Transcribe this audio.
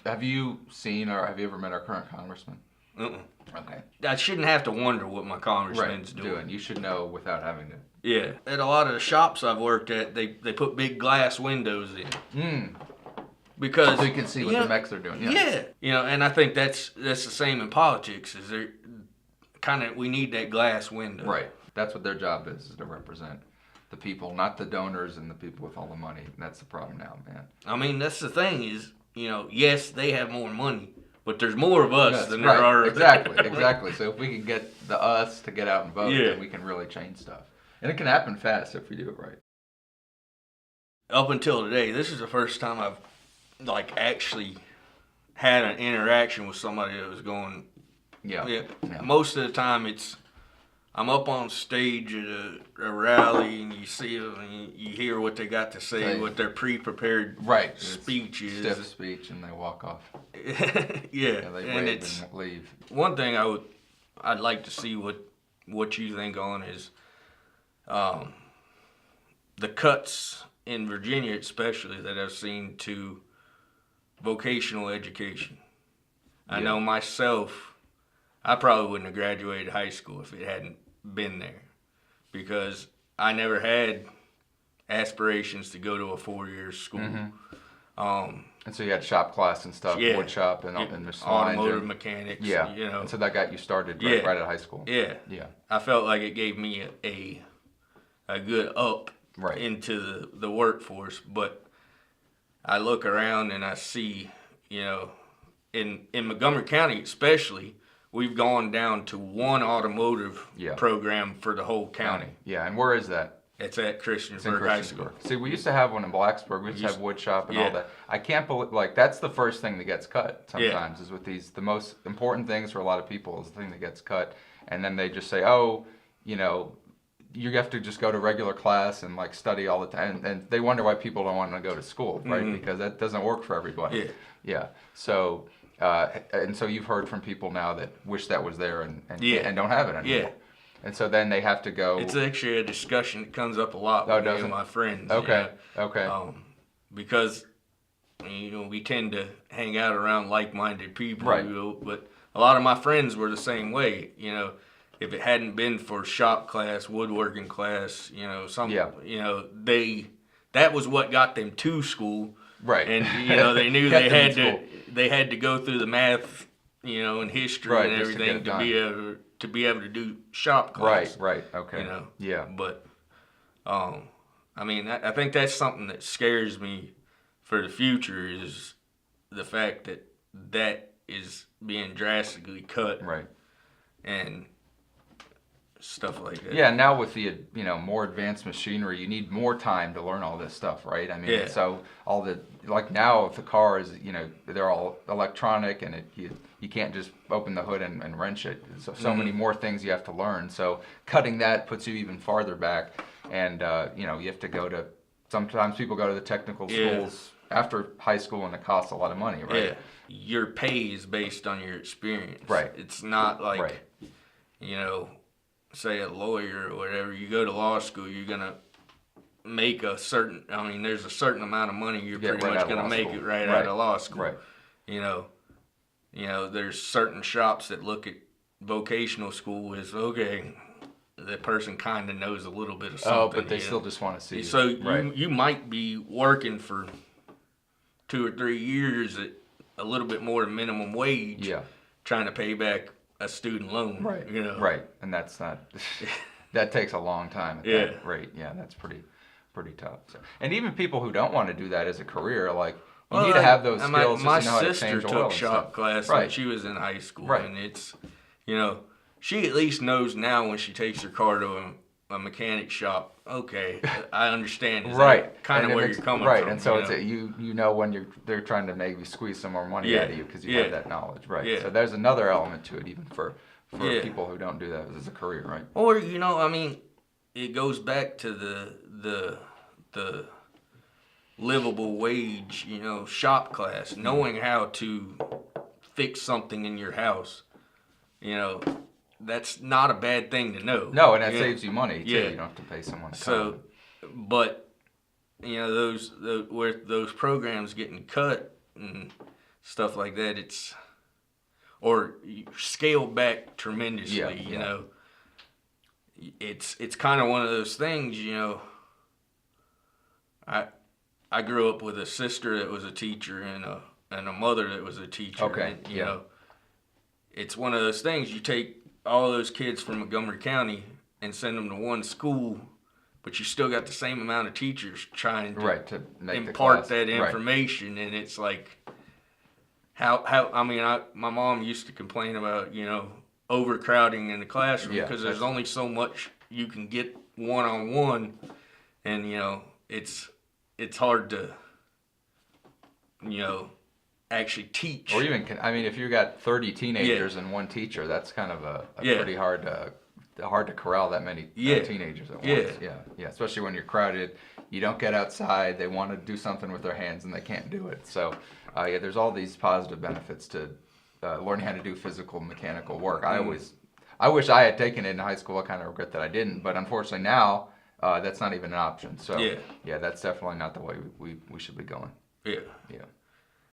Have you seen or have you ever met our current congressman? Uh-uh. Okay. I shouldn't have to wonder what my congressman's doing. You should know without having to. Yeah. At a lot of the shops I've worked at, they put big glass windows in. Because so you can see what the mechs are doing. Yeah. And I think that's the same in politics. Is there we need that glass window. Right. That's what their job is to represent the people, not the donors and the people with all the money. That's the problem now, man. I mean, that's the thing is, yes, they have more money, but there's more of us than there are. Exactly. So if we can get the us to get out and vote, then we can really change stuff. And it can happen fast if we do it right. Up until today, this is the first time I've actually had an interaction with somebody that was going. Yeah. Most of the time, I'm up on stage at a rally, and you see them, and you hear what they got to say, what their pre-prepared speech is. Stiff speech, and they walk off. Yeah, they wave and leave. One thing I'd like to see what you think on is the cuts in Virginia, especially that I've seen to vocational education. I know myself. I probably wouldn't have graduated high school if it hadn't been there, because I never had aspirations to go to a 4-year school. And so you had shop class and stuff, wood shop and automotive mechanics. Yeah, and so that got you started right out of high school. Yeah. I felt like it gave me a good up into the workforce, but I look around and I see, in Montgomery County especially, we've gone down to one automotive program for the whole county. Yeah, and where is that? It's at Christiansburg High School. See, we used to have one in Blacksburg. We used to have wood shop and all that. I can't believe, that's the first thing that gets cut sometimes, is with the most important things for a lot of people is the thing that gets cut. And then they just say, you have to just go to regular class and study all the time. And they wonder why people don't want to go to school, right? Because that doesn't work for everybody. Yeah. So... and so you've heard from people now that wish that was there and don't have it anymore. And so then they have to go. It's actually a discussion that comes up a lot with me and my friends. Okay. Because we tend to hang out around like-minded people. But a lot of my friends were the same way. If it hadn't been for shop class, woodworking class, that was what got them to school. Right. And they knew they had to go through the math, and history and everything to be able to do shop class. Right. Okay. But I think that's something that scares me for the future, is the fact that is being drastically cut. Right. And stuff like that. Yeah, now with the more advanced machinery, you need more time to learn all this stuff, right? So all the now if the car is they're all electronic, and you can't just open the hood and wrench it. So many more things you have to learn. So cutting that puts you even farther back, and you have to go to. Sometimes people go to the technical schools after high school, and it costs a lot of money, right? Yeah, your pay is based on your experience. Right. It's not like say a lawyer or whatever, you go to law school, you're going to make there's a certain amount of money you're pretty much going to make it out of law school. Right. There's certain shops that look at vocational school as, okay, that person kind of knows a little bit of something. Oh, but they still just want to see you. So you might be working for 2 or 3 years at a little bit more than minimum wage, trying to pay back a student loan, right, and that's not that takes a long time at that rate. Yeah, that's pretty tough. So, and even people who don't want to do that as a career, you need to have those skills. My just to know how to sister change oil took and shop stuff. class when she was in high school, and it's she at least knows now when she takes her car to a mechanic shop. Okay, I understand. Kind of where you're coming from. Right, and so it's when they're trying to maybe squeeze some more money out of you because you have that knowledge, right? Yeah. So there's another element to it, even for people who don't do that as a career, right? Or it goes back to the livable wage, shop class, knowing how to fix something in your house, that's not a bad thing to know. No, and that saves you money too. You don't have to pay someone to come. But those programs getting cut, and stuff like that, or scaled back tremendously. You know, it's kind of one of those things. You know, I grew up with a sister that was a teacher and a mother that was a teacher. Okay. And, you know, it's one of those things. You take all those kids from Montgomery County and send them to one school, but you still got the same amount of teachers trying to impart that information. And it's like, I mean, my mom used to complain about, you know, overcrowding in the classroom because there's only so much you can get one-on-one. And, you know, it's hard to, you know, actually teach. Or even, I mean, if you got 30 teenagers and one teacher, that's kind of a pretty hard to corral that many teenagers at once. Yeah. Especially when you're crowded, you don't get outside. They want to do something with their hands and they can't do it. So, there's all these positive benefits to learning how to do physical, mechanical work. I wish I had taken it in high school. I kind of regret that I didn't, but unfortunately now that's not even an option. So, that's definitely not the way we should be going. Yeah.